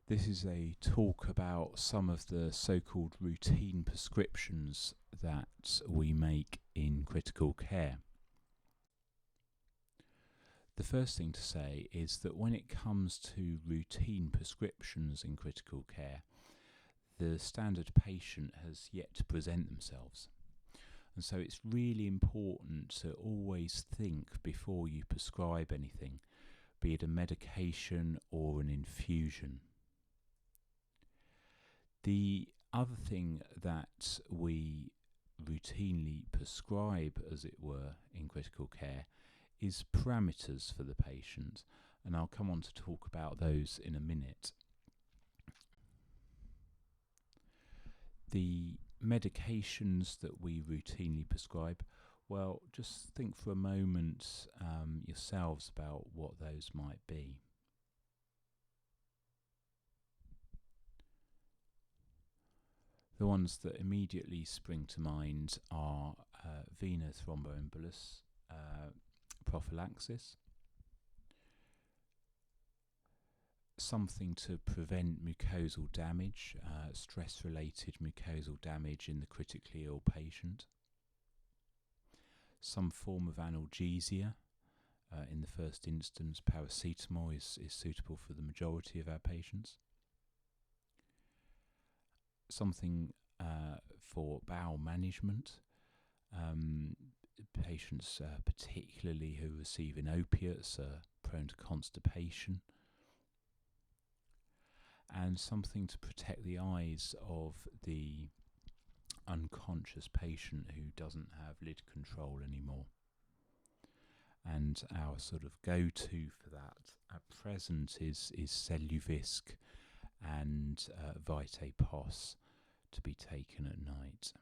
This is a talk about some of the so-called routine prescriptions that we make in critical care. The first thing to say is that when it comes to routine prescriptions in critical care, the standard patient has yet to present themselves. And so it's really important to always think before you prescribe anything, be it a medication or an infusion. The other thing that we routinely prescribe, as it were, in critical care is parameters for the patient, and I'll come on to talk about those in a minute. The medications that we routinely prescribe, well, just think for a moment yourselves about what those might be. The ones that immediately spring to mind are Venous Thromboembolism prophylaxis, something to prevent mucosal damage, stress-related mucosal damage in the critically ill patient, some form of analgesia. In the first instance, paracetamol is suitable for the majority of our patients. Something for bowel management. Patients, particularly who receive opiates, are prone to constipation. And something to protect the eyes of the unconscious patient who doesn't have lid control anymore. And our sort of go-to for that at present is Celluvisc and Vitae Pos to be taken at night.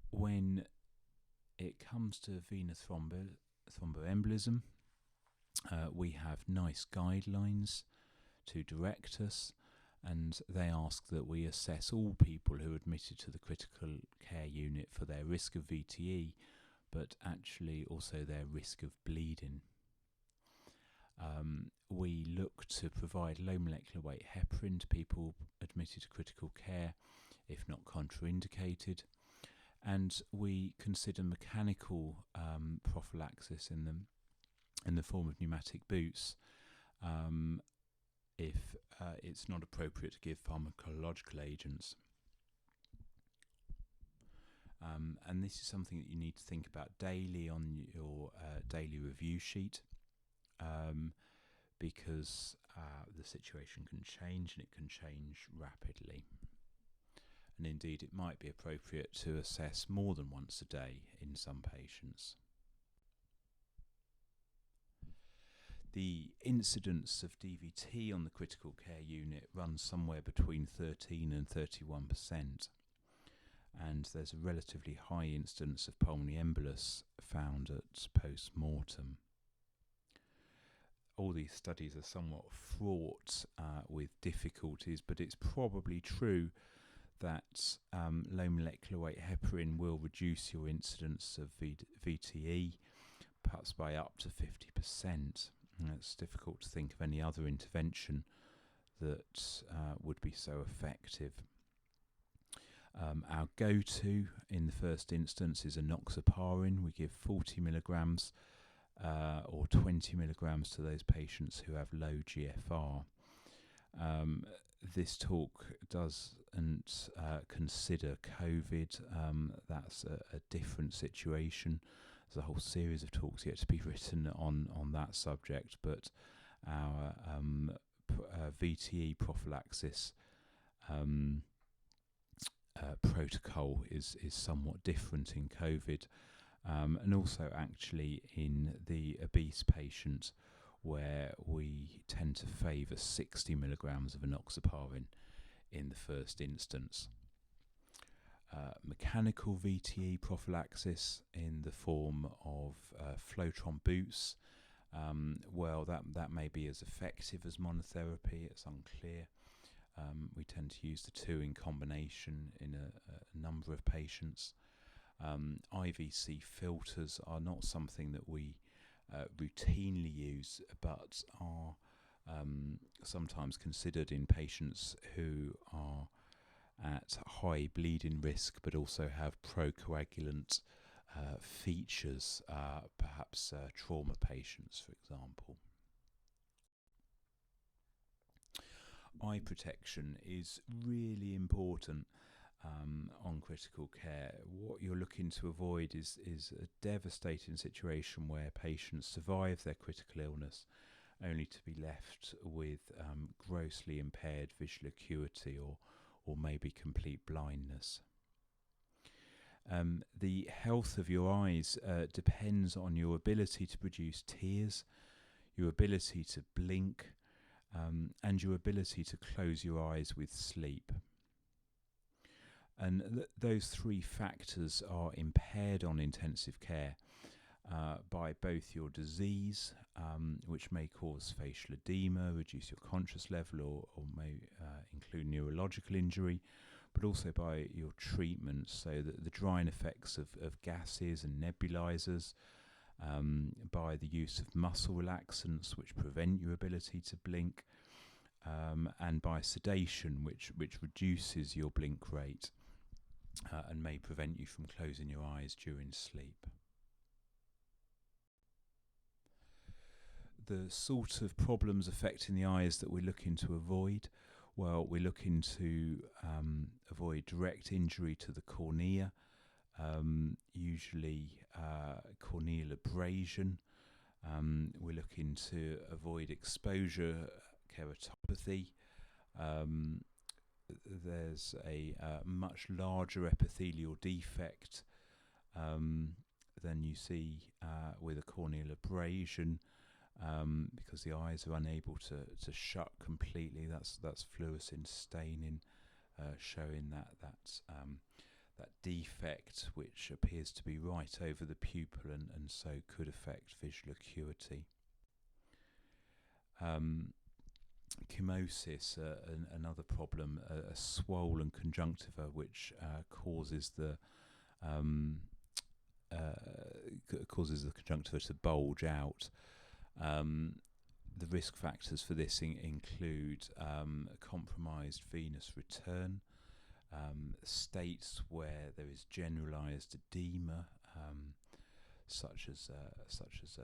When it comes to venous thromboembolism, we have nice guidelines to direct us, and they ask that we assess all people who are admitted to the critical care unit for their risk of VTE, but actually also their risk of bleeding. We look to provide low molecular weight heparin to people admitted to critical care, if not contraindicated. And we consider mechanical prophylaxis in the form of pneumatic boots if it's not appropriate to give pharmacological agents. And this is something that you need to think about daily on your daily review sheet, because the situation can change, and it can change rapidly. And indeed, it might be appropriate to assess more than once a day in some patients. The incidence of DVT on the critical care unit runs somewhere between 13 and 31%. And there's a relatively high incidence of pulmonary embolus found at post-mortem. All these studies are somewhat fraught with difficulties, but it's probably true that low molecular weight heparin will reduce your incidence of VTE, perhaps by up to 50%. And it's difficult to think of any other intervention that would be so effective. Our go-to in the first instance is enoxaparin. We give 40 milligrams or 20 milligrams to those patients who have low GFR. This talk doesn't consider COVID. That's a different situation. There's a whole series of talks yet to be written on that subject, but our VTE prophylaxis protocol is somewhat different in COVID, and also actually in the obese patient, where we tend to favour 60 milligrams of enoxaparin in the first instance. Mechanical VTE prophylaxis in the form of Flowtron boots, well, that may be as effective as monotherapy. It's unclear. We tend to use the two in combination in a number of patients. IVC filters are not something that we routinely use, but are sometimes considered in patients who are at high bleeding risk, but also have procoagulant features, perhaps trauma patients, for example. Eye protection is really important on critical care. What you're looking to avoid is a devastating situation where patients survive their critical illness only to be left with grossly impaired visual acuity or maybe complete blindness. The health of your eyes depends on your ability to produce tears, your ability to blink, and your ability to close your eyes with sleep. And those three factors are impaired on intensive care by both your disease, which may cause facial edema, reduce your conscious level, or may include neurological injury, but also by your treatment, so that the drying effects of gases and nebulizers, by the use of muscle relaxants which prevent your ability to blink, and by sedation which reduces your blink rate and may prevent you from closing your eyes during sleep. The sort of problems affecting the eyes that we're looking to avoid, well, we're looking to avoid direct injury to the cornea, usually corneal abrasion. We're looking to avoid exposure, keratopathy. There's a much larger epithelial defect than you see with a corneal abrasion, because the eyes are unable to shut completely. That's fluorescein staining, showing that defect, which appears to be right over the pupil and so could affect visual acuity. Chemosis, another problem, a swollen conjunctiva which causes the conjunctiva to bulge out. The risk factors for this include compromised venous return, states where there is generalized edema, such as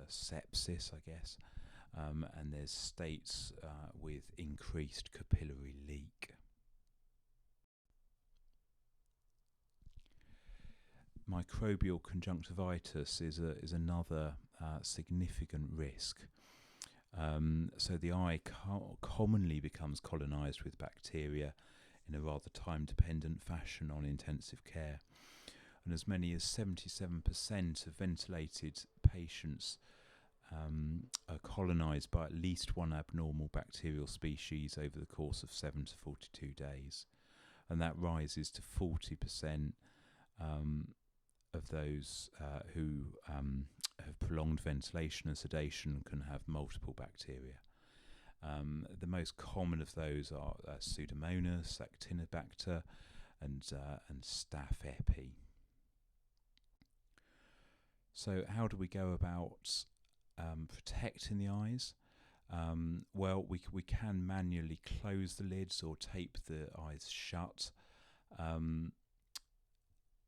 sepsis, I guess, and there's states with increased capillary leak. Microbial conjunctivitis is another significant risk. So the eye commonly becomes colonized with bacteria in a rather time-dependent fashion on intensive care. And as many as 77% of ventilated patients are colonized by at least one abnormal bacterial species over the course of 7 to 42 days. And that rises to 40% of those who have prolonged ventilation and sedation can have multiple bacteria. The most common of those are Pseudomonas, Actinobacter, and Staph epi. So how do we go about protecting the eyes? Well, we can manually close the lids or tape the eyes shut.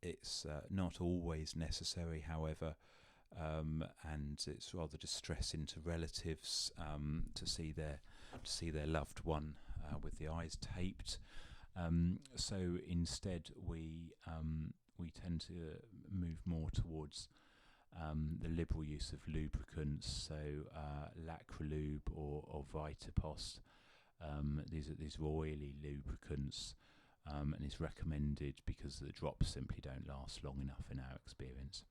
It's not always necessary, however, and it's rather distressing to relatives to see their loved one with the eyes taped. So instead, we tend to move more towards the liberal use of lubricants, so Lacrolube or Vitapost. These are oily lubricants, and it's recommended because the drops simply don't last long enough in our experience.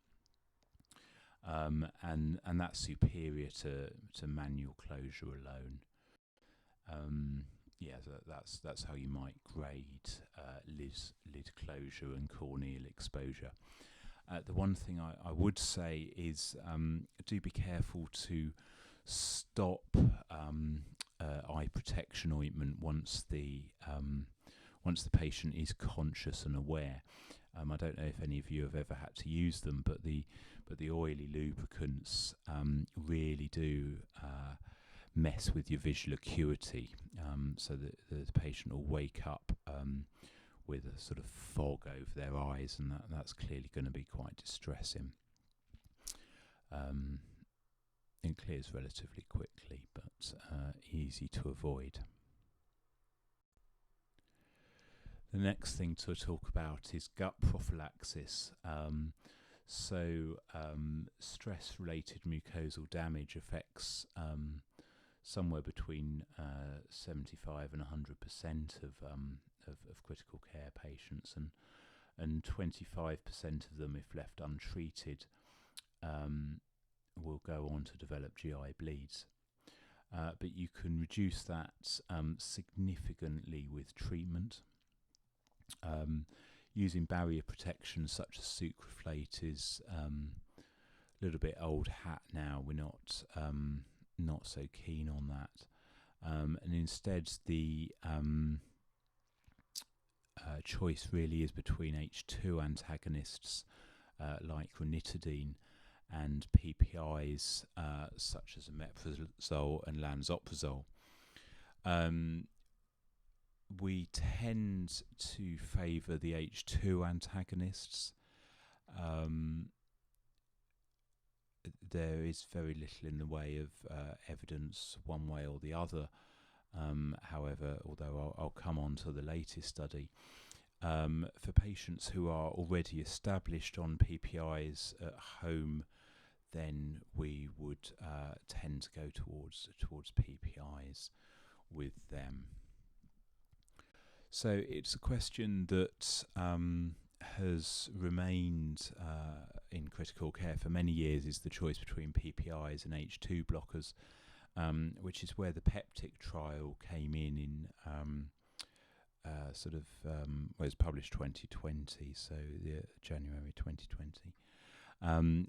And that's superior to manual closure alone. That's how you might grade lid closure and corneal exposure. The one thing I would say is do be careful to stop eye protection ointment once the patient is conscious and aware. I don't know if any of you have ever had to use them, but the but the oily lubricants really do mess with your visual acuity, so that the patient will wake up with a sort of fog over their eyes, and that's clearly going to be quite distressing. It clears relatively quickly, but easy to avoid. The next thing to talk about is gut prophylaxis. Stress-related mucosal damage affects somewhere between 75 and 100% of critical care patients, and 25% of them, if left untreated, will go on to develop GI bleeds. But you can reduce that significantly with treatment. Using barrier protection such as sucraflate is a little bit old hat now. We're not so keen on that, and instead the choice really is between H2 antagonists like ranitidine and PPIs such as omeprazole and lansoprazole. We tend to favour the H2 antagonists. There is very little in the way of evidence one way or the other. However, although I'll come on to the latest study, for patients who are already established on PPIs at home, then we would tend to go towards PPIs with them. So it's a question that has remained in critical care for many years, is the choice between PPIs and H2 blockers, which is where the Peptic Trial came in it was published 2020, so January 2020.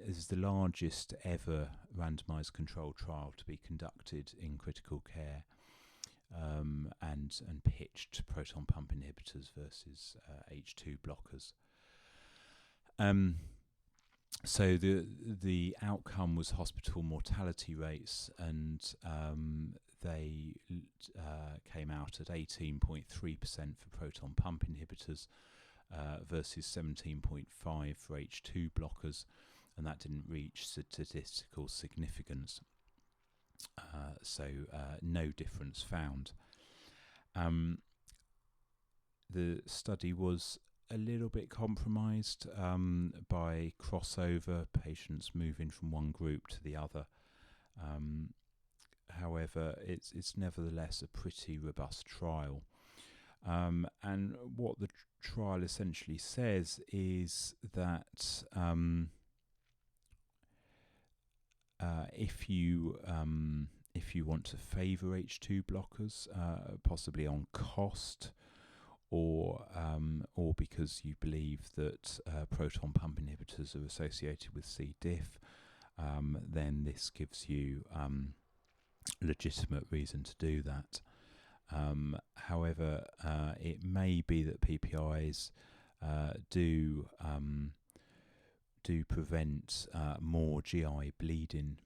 This is the largest ever randomised controlled trial to be conducted in critical care, and pitched proton pump inhibitors versus H2 blockers. So the outcome was hospital mortality rates, and they came out at 18.3% for proton pump inhibitors versus 17.5% for H2 blockers, and that didn't reach statistical significance. No difference found. The study was a little bit compromised by crossover, patients moving from one group to the other. However, it's nevertheless a pretty robust trial. And what the trial essentially says is that if you want to favour H2 blockers, possibly on cost, or because you believe that proton pump inhibitors are associated with C. diff, then this gives you legitimate reason to do that. However, it may be that PPIs do prevent more GI bleeding,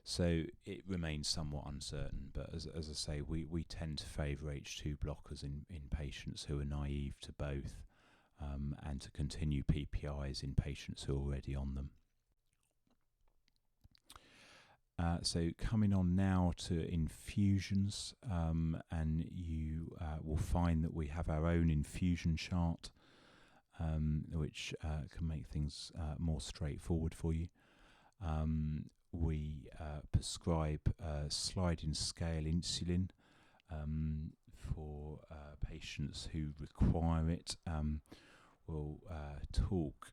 so it remains somewhat uncertain. But as I say, we tend to favour H2 blockers in patients who are naive to both, and to continue PPIs in patients who are already on them. So coming on now to infusions, and you will find that we have our own infusion chart, which can make things more straightforward for you. We prescribe sliding scale insulin for patients who require it. We'll talk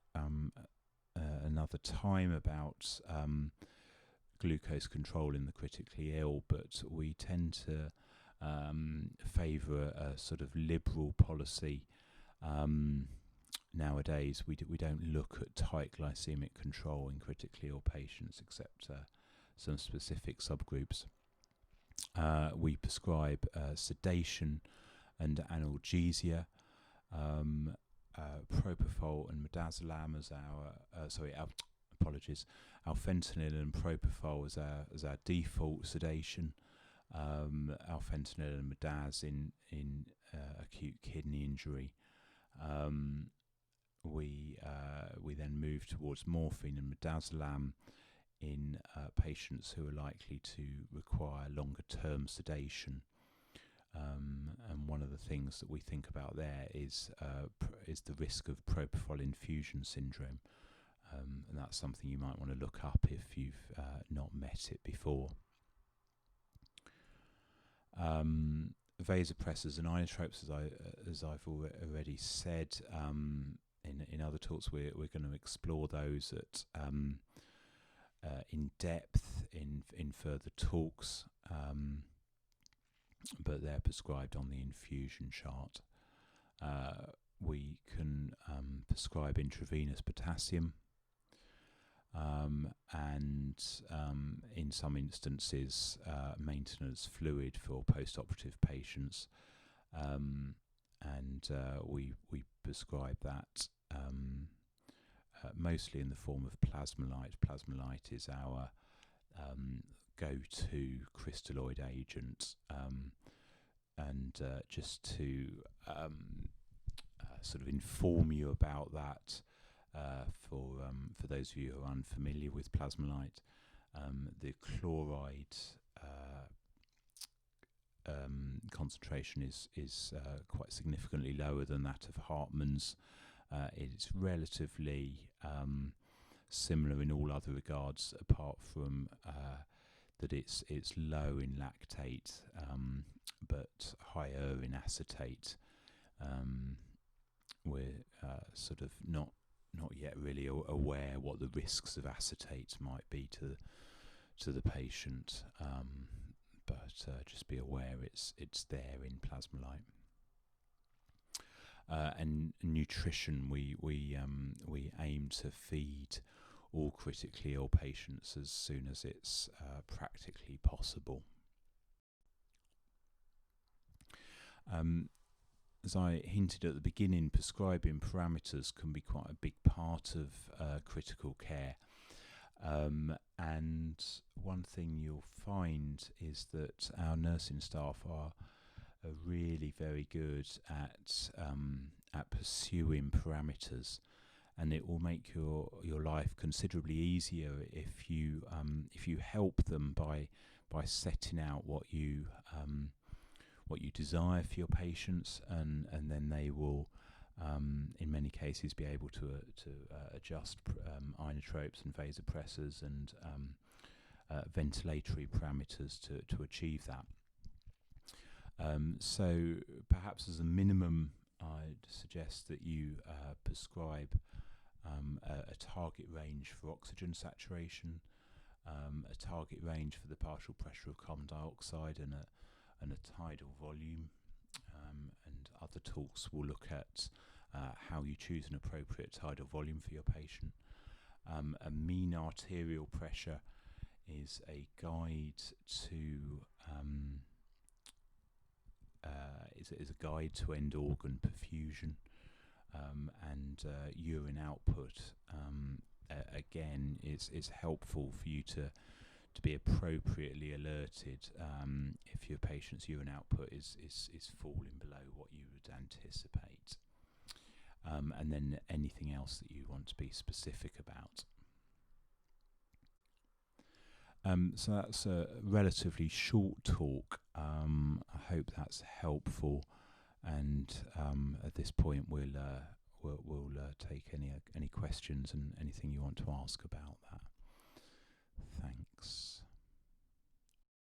another time about glucose control in the critically ill, but we tend to favour a sort of liberal policy. Nowadays, we don't look at tight glycemic control in critically ill patients, except some specific subgroups. We prescribe sedation and analgesia. propofol and midazolam as our our fentanyl and propofol as our default sedation, our fentanyl and midaz in acute kidney injury. We then move towards morphine and midazolam in patients who are likely to require longer term sedation. And one of the things that we think about there is the risk of propofol infusion syndrome, and that's something you might want to look up if you've not met it before. Vasopressors and inotropes, as I've already said in other talks, we're going to explore those at in depth in further talks. But they're prescribed on the infusion chart. We can prescribe intravenous potassium, and in some instances maintenance fluid for post-operative patients, and we prescribe that mostly in the form of plasmolite. Plasmolite is our go-to crystalloid agent, and just to sort of inform you about that, for those of you who are unfamiliar with plasmolite, the chloride concentration is quite significantly lower than that of Hartmann's. It's relatively similar in all other regards, apart from that it's low in lactate, but higher in acetate. We're sort of not yet really aware what the risks of acetate might be to the patient, but just be aware it's there in plasmolite. And nutrition, we aim to feed all critically ill patients as soon as it's practically possible. As I hinted at the beginning, prescribing parameters can be quite a big part of critical care. And one thing you'll find is that our nursing staff are really very good at pursuing parameters, and it will make your life considerably easier if you help them by setting out what you desire for your patients, and then they will in many cases be able to adjust inotropes and vasopressors and ventilatory parameters to achieve that. So perhaps as a minimum, I'd suggest that you prescribe a target range for oxygen saturation, a target range for the partial pressure of carbon dioxide, and a tidal volume. And other talks will look at how you choose an appropriate tidal volume for your patient. A mean arterial pressure is a guide to is a guide to end organ perfusion, and urine output again is helpful for you to be appropriately alerted if your patient's urine output is falling below what you would anticipate, and then anything else that you want to be specific about. So that's a relatively short talk. I hope that's helpful, and at this point we'll take any questions and anything you want to ask about that.